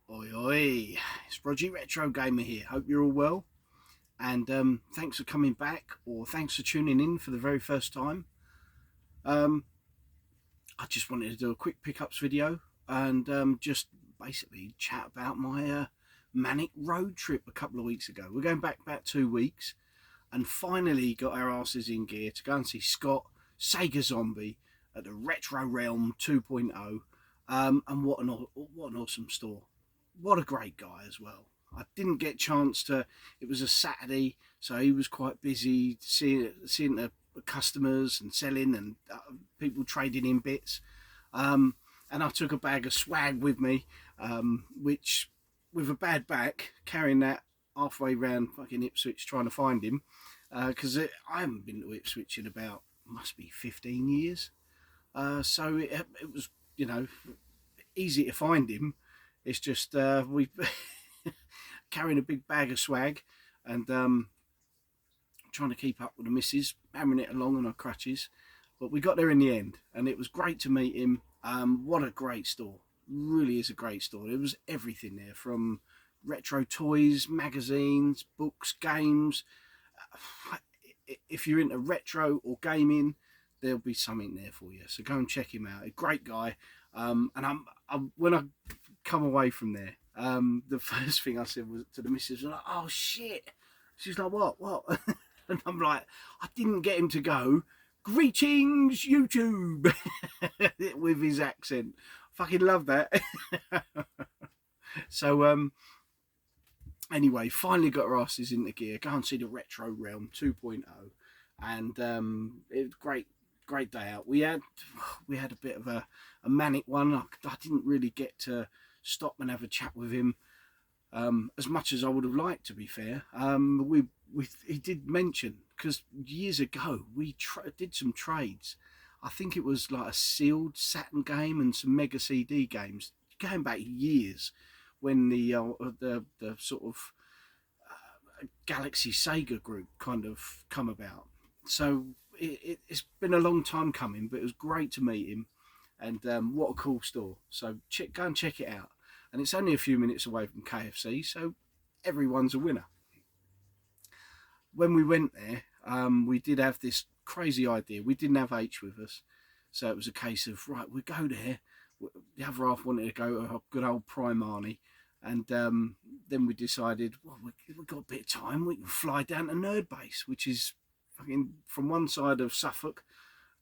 Oi, oi, it's Roger Retro Gamer here. Hope you're all well. And thanks for coming back, or thanks for tuning in for the very first time. Um, I just wanted to do a quick pickups video and just basically chat about my manic road trip a couple of weeks ago. We're going back about 2 weeks and finally got our asses in gear to go and see Scott, Sega Zombie, at the Retro Realm 2.0. And what an awesome store. What a great guy as well. I didn't get a chance to. It was a Saturday, so he was quite busy seeing the customers and selling and people trading in bits. And I took a bag of swag with me, which with a bad back, carrying that halfway round fucking Ipswich trying to find him, because I haven't been to Ipswich in about must be 15 years. So it was easy to find him. It's just we carrying a big bag of swag and trying to keep up with the missus, hammering it along on our crutches. But we got there in the end, and it was great to meet him. What a great store. Really is a great store. There was everything there, from retro toys, magazines, books, games. If you're into retro or gaming, there'll be something there for you. So go and check him out. A great guy. And I'm when I come away from there, the first thing I said was to the missus, like, "Oh shit!" She's like, "What?" And I'm like, "I didn't get him to go, 'Greetings, YouTube,' with his accent. Fucking love that." So anyway, finally got our asses into gear. Go and see the Retro Realm 2.0, and it was great day out. We had a bit of a manic one. I didn't really get to stop and have a chat with him as much as I would have liked, to be fair. He did mention, because years ago we did some trades. I think it was like a sealed Saturn game and some Mega CD games going back years, when the sort of Galaxy Sega group kind of come about. So it's been a long time coming, but it was great to meet him, and what a cool store. So go and check it out. And it's only a few minutes away from KFC, so everyone's a winner. When we went there, we did have this crazy idea. We didn't have H with us, so it was a case of, right, we go there. The other half wanted to go to a good old Primani, and then we decided, well, we've got a bit of time. We can fly down to NerdBase, which is fucking from one side of Suffolk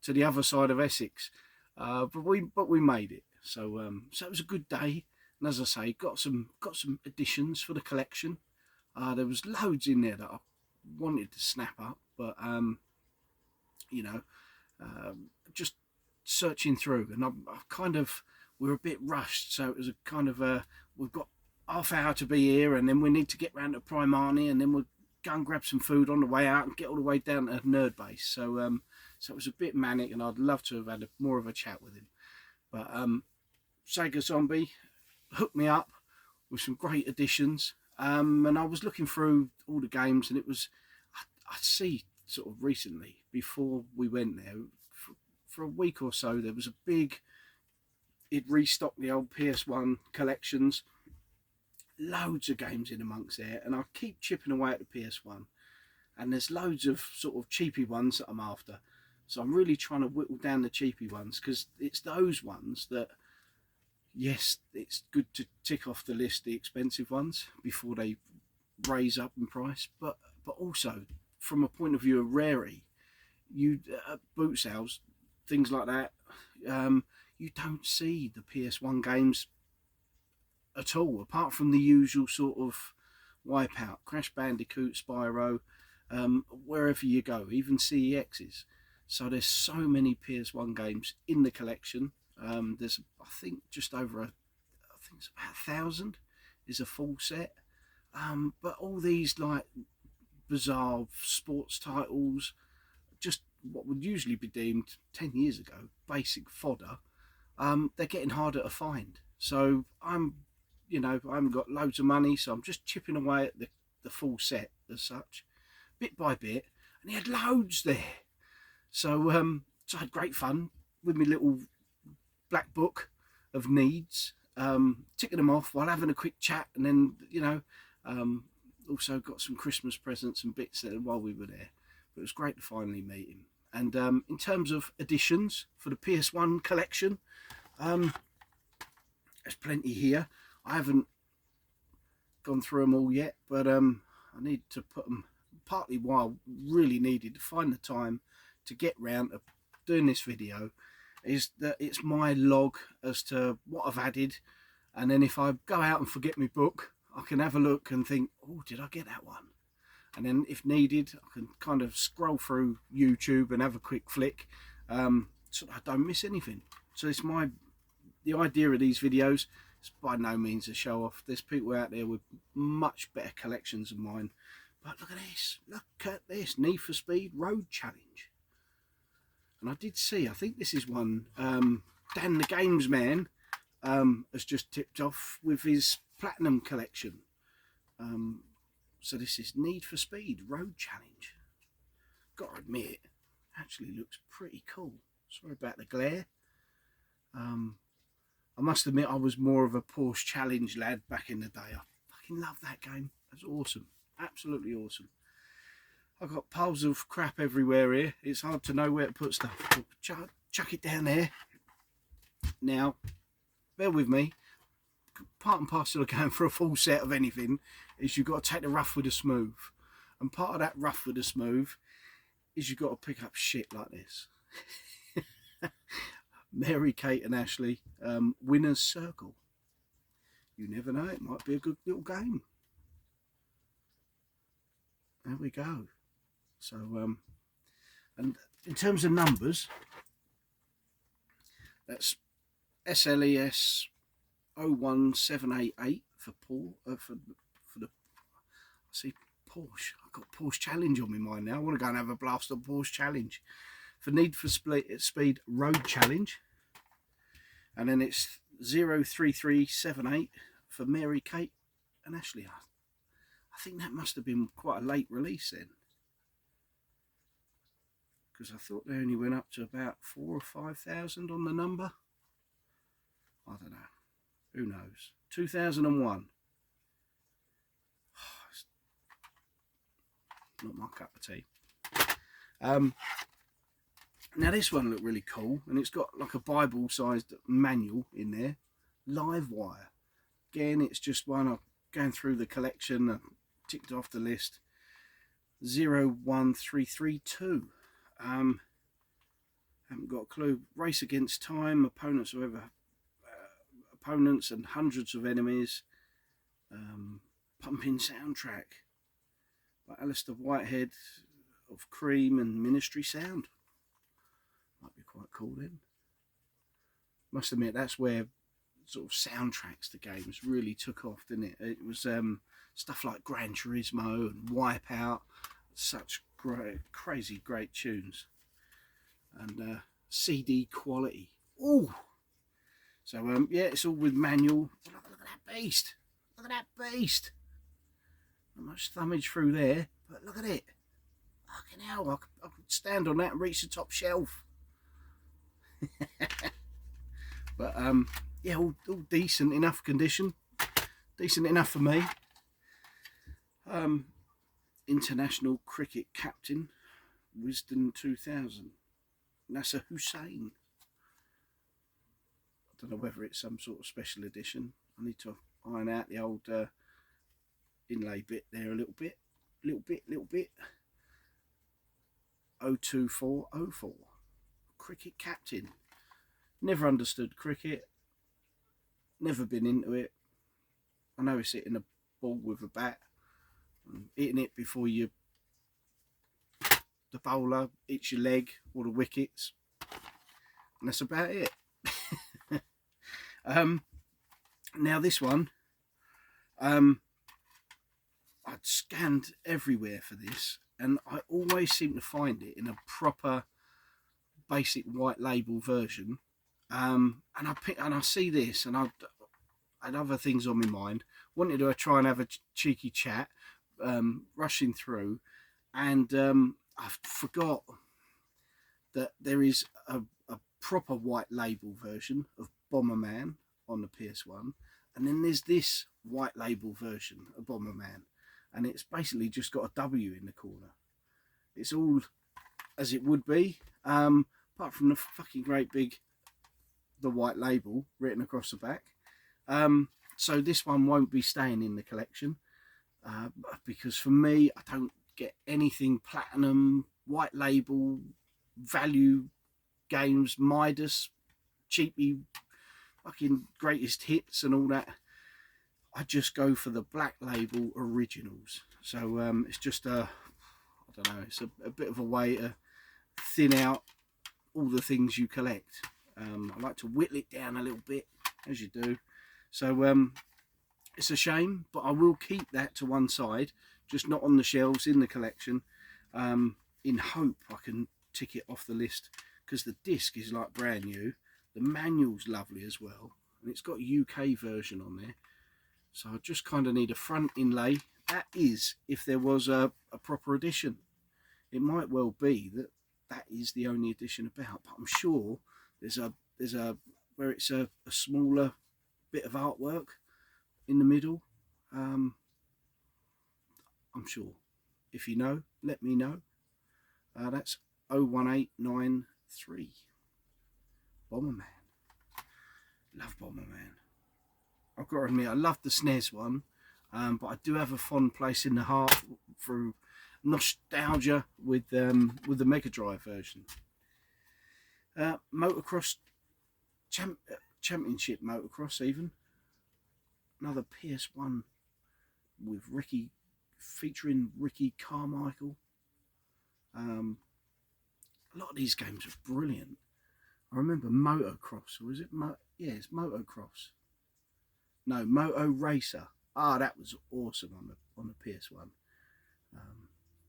to the other side of Essex. But we made it. So it was a good day. And as I say, got some additions for the collection. There was loads in there that I wanted to snap up, but you know, just searching through, and we're a bit rushed, so it was a kind of we've got half hour to be here, and then we need to get round to Primani, and then we'll go and grab some food on the way out and get all the way down to NerdBase. So it was a bit manic, and I'd love to have had more of a chat with him. But Sega Zombie hooked me up with some great additions, and I was looking through all the games, and it was, I see sort of recently, before we went there, for a week or so, there was a big, it restocked the old PS1 collections, loads of games in amongst there, and I keep chipping away at the PS1, and there's loads of sort of cheapy ones that I'm after. So I'm really trying to whittle down the cheapy ones, because it's those ones that, yes, it's good to tick off the list the expensive ones before they raise up in price, but also from a point of view of rarity, you boot sales, things like that, you don't see the PS1 games at all, apart from the usual sort of Wipeout, Crash Bandicoot, Spyro, wherever you go, even CEXs. So there's so many PS1 games in the collection. There's, I think, just over I think it's about 1,000 is a full set. But all these like bizarre sports titles, just what would usually be deemed 10 years ago basic fodder, they're getting harder to find. So I haven't got loads of money, so I'm just chipping away at the full set as such, bit by bit, and he had loads there. So I had great fun with my little black book of needs, ticking them off while having a quick chat, and then also got some Christmas presents and bits there while we were there. But it was great to finally meet him. And in terms of additions for the PS1 collection, there's plenty here. I haven't gone through them all yet, but I need to put them, partly why I really needed to find the time to get round to doing this video, is that it's my log as to what I've added, and then if I go out and forget my book, I can have a look and think, oh, did I get that one? And then if needed, I can kind of scroll through YouTube and have a quick flick, so I don't miss anything. So it's the idea of these videos is by no means a show off. There's people out there with much better collections than mine. But look at this, Need for Speed Road Challenge. And I did see, I think this is one, Dan the Games Man has just tipped off with his Platinum collection. So this is Need for Speed Road Challenge. Gotta admit, it actually looks pretty cool. Sorry about the glare. I must admit I was more of a Porsche Challenge lad back in the day. I fucking love that game. That's awesome. Absolutely awesome. I've got piles of crap everywhere here. It's hard to know where to put stuff. Chuck it down there. Now, bear with me. Part and parcel of going for a full set of anything is you've got to take the rough with the smooth. And part of that rough with the smooth is you've got to pick up shit like this. Mary, Kate and Ashley, Winner's Circle. You never know, it might be a good little game. There we go. So, and in terms of numbers, that's SLES 01788 for Paul, for the, I see Porsche. I've got Porsche Challenge on my mind now. I want to go and have a blast on Porsche Challenge. For Need for Speed Road Challenge, and then it's 03378 for Mary, Kate and Ashley. I think that must have been quite a late release then, because I thought they only went up to about 4,000 or 5,000 on the number. I don't know, who knows. 2001. Not my cup of tea. Now this one looked really cool, and it's got like a Bible-sized manual in there. Livewire. Again, it's just one I'm going through the collection and ticked off the list. 01332. Haven't got a clue. Race against time. Opponents and hundreds of enemies. Pumping soundtrack by Alistair Whitehead of Cream and Ministry Sound. Might be quite cool then. Must admit, that's where sort of soundtracks to games really took off, didn't it? It was stuff like Gran Turismo and Wipeout, such crazy great tunes, and CD quality. Ooh! So yeah, it's all with manual. Look at that beast! Look at that beast! Not much thumbage through there, but look at it. Fucking hell, I could stand on that and reach the top shelf. But yeah, all decent enough condition, decent enough for me. International cricket captain, Wisden 2000, Nasser Hussain. I don't know whether it's some sort of special edition. I need to iron out the old inlay bit there a little bit. 02404. Cricket captain. Never understood cricket. Never been into it. I know it's hitting a ball with a bat, hitting it before the bowler hits your leg or the wickets, and that's about it. Now this one, I'd scanned everywhere for this, and I always seem to find it in a proper basic white label version. And I see this, and I had other things on my mind. Wanted to try and have a cheeky chat, rushing through, and I forgot that there is a proper white label version of Bomberman on the PS1, and then there's this white label version of Bomberman, and it's basically just got a W in the corner. It's all as it would be, apart from the fucking great big, the white label written across the back. So this one won't be staying in the collection, because for me, I don't get anything platinum, white label, value games, Midas, cheapy, fucking greatest hits and all that. I just go for the black label originals. So it's just I don't know, it's a bit of a way to thin out all the things you collect. I like to whittle it down a little bit, as you do. So it's a shame, but I will keep that to one side, just not on the shelves in the collection, in hope I can tick it off the list, because the disc is like brand new. The manual's lovely as well, and it's got a UK version on there. So I just kind of need a front inlay. That is, if there was a proper edition. It might well be that that is the only edition about, but I'm sure there's a where it's a smaller bit of artwork in the middle. I'm sure. If you know, let me know. That's 01893. Bomberman. Love Bomberman. I've got to admit, I love the SNES one, but I do have a fond place in the heart through nostalgia with the Mega Drive version. Motocross Championship Motocross, even another PS1 with Ricky, featuring Ricky Carmichael. A lot of these games are brilliant. I remember Motocross, or is it yeah, it's Motocross. No, Moto Racer. Ah, that was awesome on the PS1.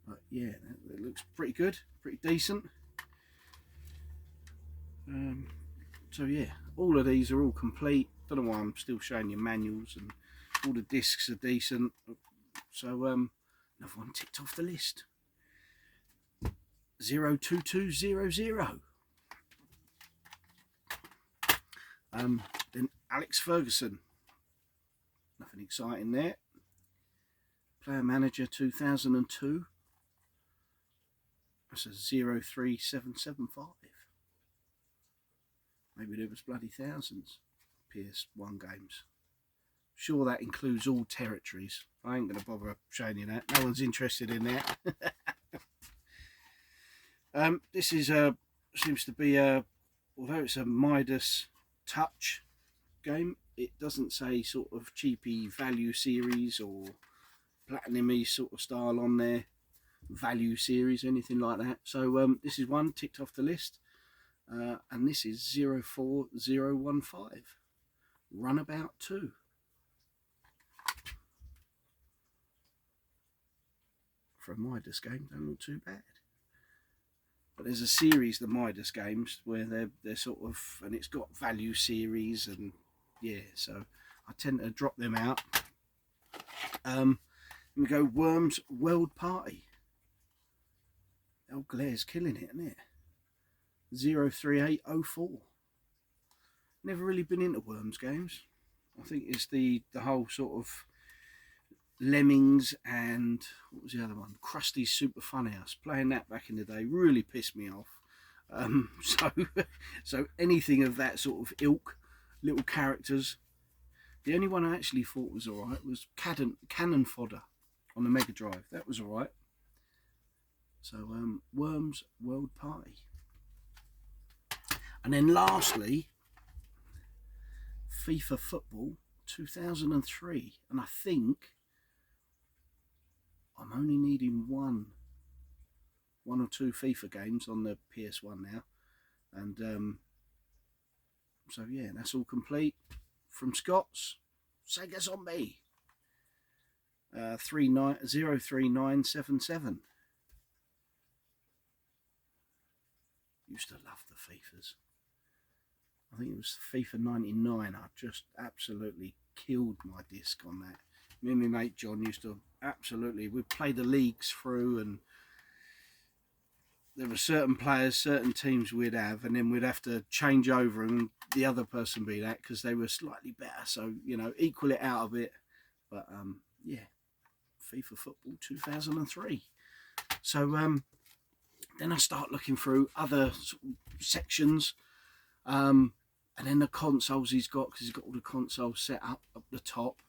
But yeah, it looks pretty good, pretty decent. So yeah, all of these are all complete. Don't know why I'm still showing you manuals, and all the discs are decent. So another one ticked off the list. 02200. Then Alex Ferguson. Nothing exciting there. Player Manager 2002. That's a 03775. Maybe there was bloody thousands PS1 games. Sure, that includes all territories. I ain't going to bother showing you that. No one's interested in that. This is seems to be although it's a Midas Touch game, it doesn't say sort of cheapy value series or platinum-y sort of style on there, value series, anything like that. So this is one ticked off the list, and this is 04015 Runabout 2. For a Midas game, don't look too bad. But there's a series, the Midas games, where they're sort of, and it's got value series, and yeah, so I tend to drop them out. We go Worms World Party. El Glaire's killing it, isn't it? 03804. Never really been into Worms games. I think it's the whole sort of Lemmings and what was the other one? Krusty's Super Funhouse. Playing that back in the day really pissed me off. So anything of that sort of ilk, little characters. The only one I actually thought was alright was Cannon Fodder on the Mega Drive. That was alright. So Worms World Party. And then lastly, FIFA Football 2003. And I think I'm only needing one or two FIFA games on the PS1 now. And so yeah, that's all complete. From Scott's Sega Zombie 03977. Used to love the FIFAs. I think it was FIFA 99. I just absolutely killed my disc on that. Me and my mate John used to absolutely, we'd play the leagues through, and there were certain players, certain teams we'd have, and then we'd have to change over and the other person be that because they were slightly better. So, you know, equal it out a bit. But yeah, FIFA Football 2003. So then I start looking through other sort of sections, and then the consoles he's got, because he's got all the consoles set up the top,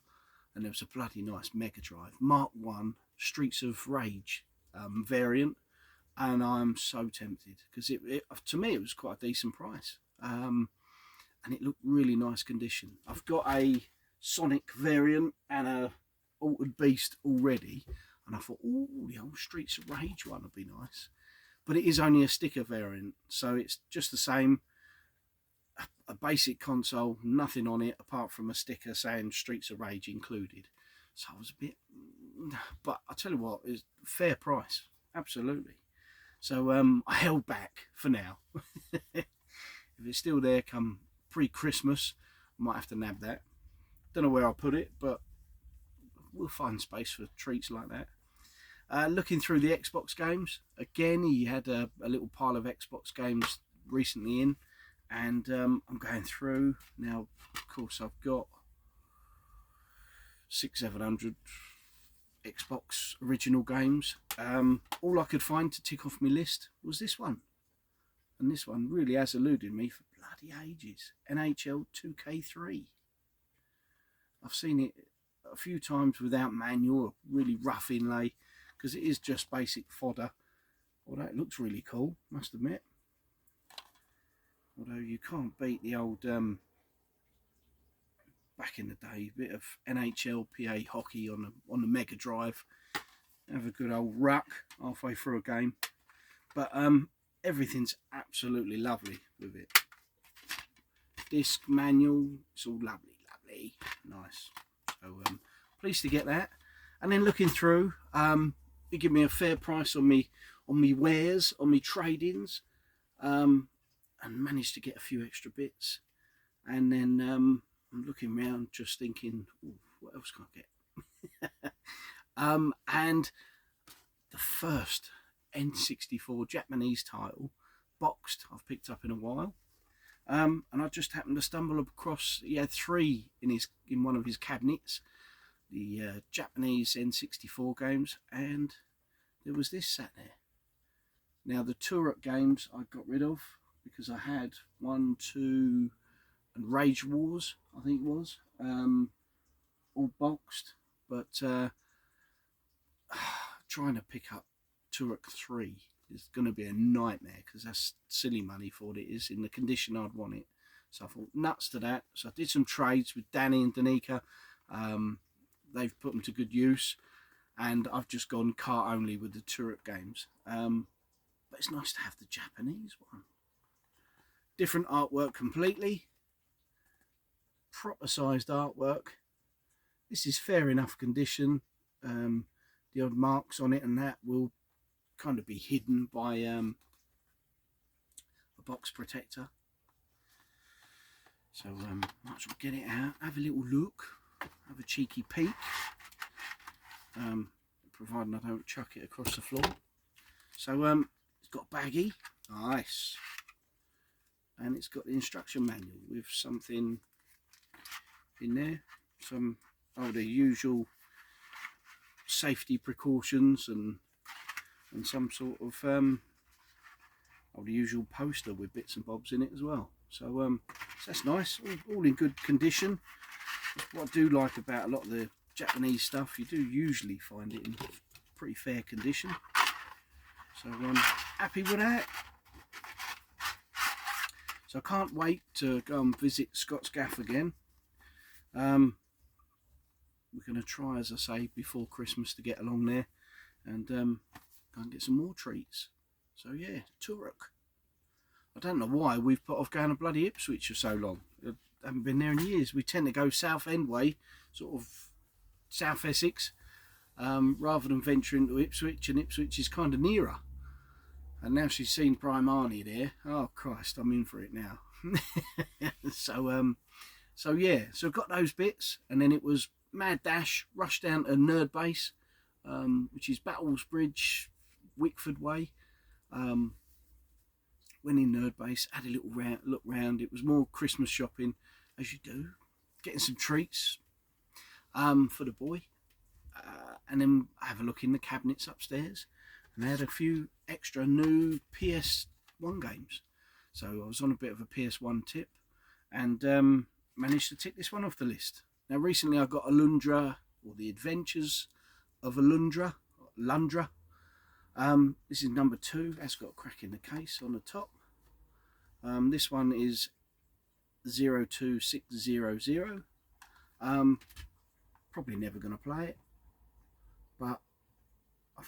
and there was a bloody nice Mega Drive Mark 1 Streets of Rage variant, and I'm so tempted because it to me it was quite a decent price, and it looked really nice condition. I've got a Sonic variant and a Altered Beast already, and I thought, oh, the old Streets of Rage one would be nice. But it is only a sticker variant, so it's just the same, a basic console, nothing on it apart from a sticker saying Streets of Rage included. So I was a bit, but I tell you what, it's fair price, absolutely. So I held back for now. If it's still there come pre-Christmas, I might have to nab that. Don't know where I'll put it, but we'll find space for treats like that. Looking through the Xbox games, again, he had a little pile of Xbox games recently in, and I'm going through now. Of course, I've got 600-700 Xbox original games. All I could find to tick off my list was this one, and this one really has eluded me for bloody ages. NHL 2K3. I've seen it a few times without manual, really rough inlay, because it is just basic fodder. Although it looks really cool, must admit. Although you can't beat the old back in the day bit of NHLPA hockey on the Mega Drive. Have a good old ruck halfway through a game. But everything's absolutely lovely with it. Disc manual, it's all lovely, nice. So pleased to get that. And then looking through, they give me a fair price on me wares, on me trade-ins, and managed to get a few extra bits. And then I'm looking around just thinking, what else can I get? And the first N64 Japanese title, boxed, I've picked up in a while. And I just happened to stumble across, he had 3 in one of his cabinets, the Japanese N64 games, and there was this sat there. Now the Turok games I got rid of because I had 1, 2, and Rage Wars, I think it was, all boxed, but trying to pick up Turok 3 is going to be a nightmare because that's silly money for what it is in the condition I'd want it. So I thought nuts to that. So I did some trades with Danny and Danica. They've put them to good use, and I've just gone cart only with the Turok games. But it's nice to have the Japanese one. Different artwork completely. Proper sized artwork. This is fair enough condition. The odd marks on it and that will kind of be hidden by a box protector. So might as well get it out, have a little look, have a cheeky peek, providing I don't chuck it across the floor. So it's got baggy, nice, and it's got the instruction manual with something in there, some the usual safety precautions and some sort of the usual poster with bits and bobs in it as well. So that's nice, all in good condition. That's what I do like about a lot of the Japanese stuff, you do usually find it in pretty fair condition. So I'm happy with that. So I can't wait to go and visit Scott's Gaff again. We're going to try, as I say, before Christmas to get along there and go and get some more treats. So yeah, Turok. I don't know why we've put off going to bloody Ipswich for so long. I haven't been there in years. We tend to go South End way, sort of South Essex, rather than venture into Ipswich, and Ipswich is kind of nearer. And now she's seen Prime Arnie there. Oh Christ, I'm in for it now. So yeah, so got those bits, and then it was mad dash, rush down to NerdBase, which is Battlesbridge, Wickford way. Um, went in NerdBase, had a little look round. It was more Christmas shopping, as you do, getting some treats for the boy, and then have a look in the cabinets upstairs. And they had a few extra new PS1 games. So I was on a bit of a PS1 tip, and managed to tick this one off the list. Now recently I got Alundra, or The Adventures of Lundra. This is number 2. That's got a crack in the case on the top. This one is 02600. Probably never going to play it, but I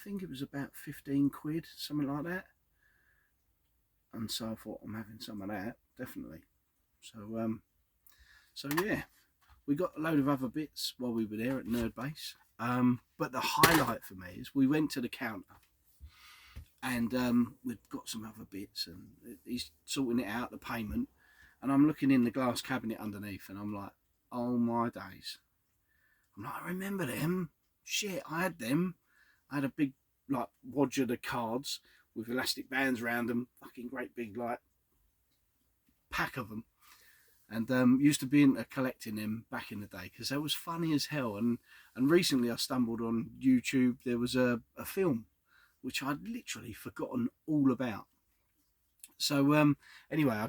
think it was about 15 quid, something like that. And so I thought, I'm having some of that, definitely. So yeah, we got a load of other bits while we were there at NerdBase. But the highlight for me is we went to the counter, and we've got some other bits, and he's sorting it out, the payment, and I'm looking in the glass cabinet underneath, and I'm like, oh my days. I'm like, I remember them. Shit, I had them. I had a big, like, wodge of the cards with elastic bands around them, fucking great big, like, pack of them. And used to be into collecting them back in the day, because they was funny as hell. And recently I stumbled on YouTube. There was a film which I'd literally forgotten all about. So anyway,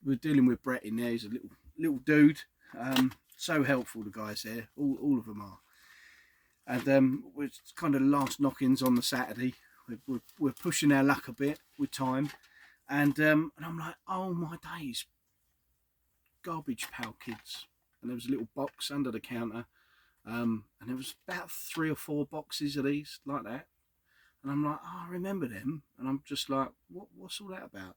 we're dealing with Brett in there. He's a little dude. So helpful, the guys there. All of them are. And we're kind of last knockings on the Saturday. We're pushing our luck a bit with time. And I'm like, oh my days. Garbage Pail Kids. And there was a little box under the counter. And there was about 3 or 4 boxes of these, like that. And I'm like, oh, I remember them. And I'm just like, what's all that about?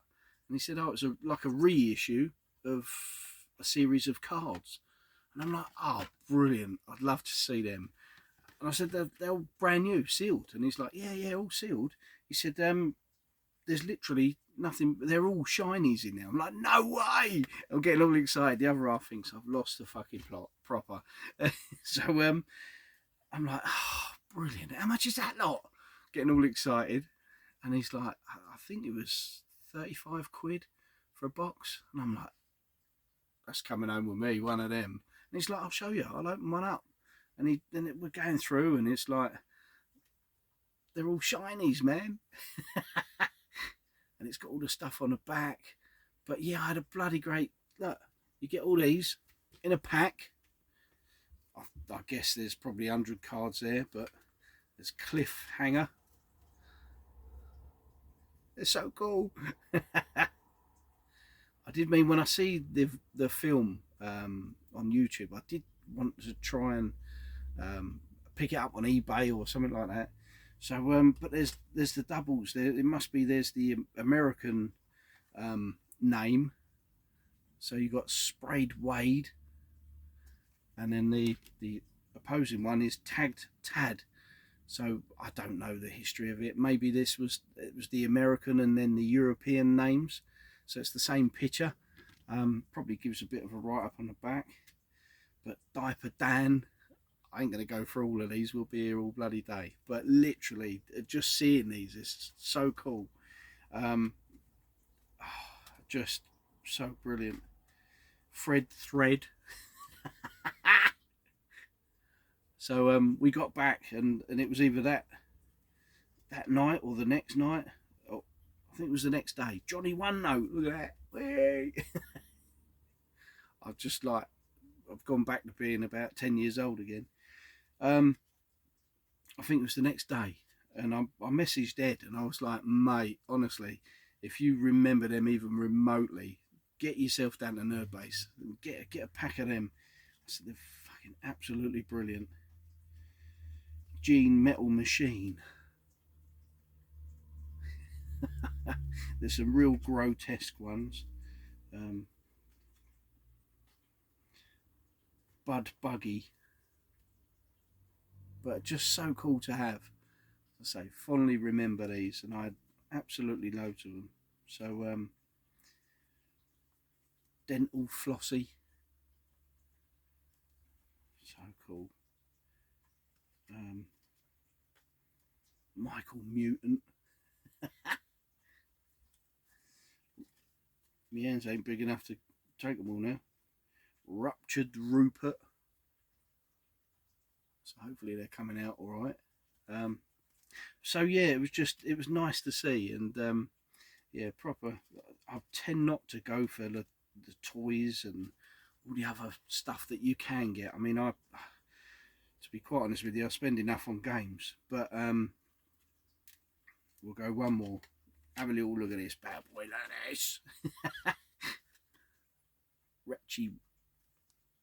And he said, oh, it's like a reissue of a series of cards. And I'm like, oh, brilliant. I'd love to see them. And I said, they're all brand new, sealed. And he's like, yeah, all sealed. He said, there's literally nothing. They're all shinies in there. I'm like, no way. I'm getting all excited. The other half thinks I've lost the fucking plot proper. So I'm like, oh, brilliant. How much is that lot? Getting all excited. And he's like, I think it was 35 quid for a box. And I'm like, that's coming home with me, one of them. And he's like, I'll show you. I'll open one up. And we're going through, and it's like, they're all shinies, man. And it's got all the stuff on the back. But yeah, I had a bloody great, look, you get all these in a pack. I guess there's probably 100 cards there, but there's Cliffhanger. They're so cool. I did mean, when I see the film on YouTube, I did want to try and pick it up on eBay or something like that. So, but there's the doubles there. It must be, there's the American name. So you got Sprayed Wade, and then the opposing one is Tagged Tad. So I don't know the history of it. Maybe it was the American and then the European names. So it's the same picture. Probably gives a bit of a write-up on the back. But Diaper Dan, I ain't going to go through all of these. We'll be here all bloody day. But literally, just seeing these is so cool. Just so brilliant. Fred Thread. So we got back, and it was either that night or the next night. Oh, I think it was the next day. Johnny One Note, look at that. I've gone back to being about 10 years old again. I think it was the next day, and I messaged Ed, and I was like, mate, honestly, if you remember them even remotely, get yourself down to NerdBase and get a pack of them. I said, they're fucking absolutely brilliant. Gene Metal Machine. There's some real grotesque ones. Bud Buggy. But just so cool to have. I say, fondly remember these, and I had absolutely loads of them. So, Dental Flossie. So cool. Michael Mutant. My hands ain't big enough to take them all now. Ruptured Rupert. So hopefully they're coming out all right. So yeah, it was nice to see, and yeah, proper. I tend not to go for the toys and all the other stuff that you can get. I mean, to be quite honest with you, I spend enough on games, but we'll go one more. Have a little look at this bad boy like this.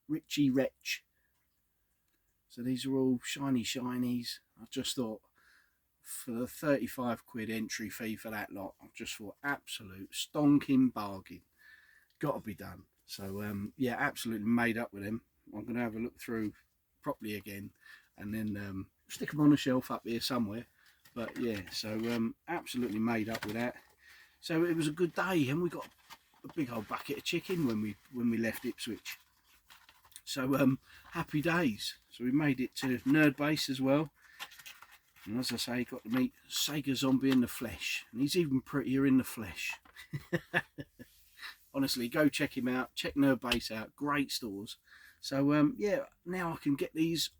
Richie Wretch. So these are all shiny shinies. I just thought for the 35 quid entry fee for that lot, I just thought absolute stonking bargain. Got to be done. So yeah, absolutely made up with them. I'm going to have a look through properly again, and then stick them on a shelf up here somewhere. But yeah, so absolutely made up with that. So it was a good day, and we got a big old bucket of chicken when we left Ipswich. So happy days. So we made it to NerdBase as well, and as I say, got to meet Sega Zombie in the flesh, and he's even prettier in the flesh. Honestly, go check him out. Check NerdBase out. Great stores. So yeah, now I can get these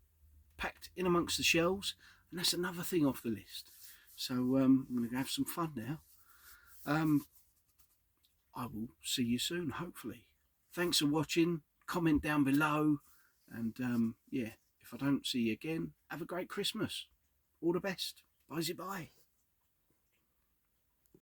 packed in amongst the shelves, and that's another thing off the list. So I'm going to have some fun now. I will see you soon, hopefully. Thanks for watching. Comment down below, and yeah, if I don't see you again, have a great Christmas. All the best. Bye-bye.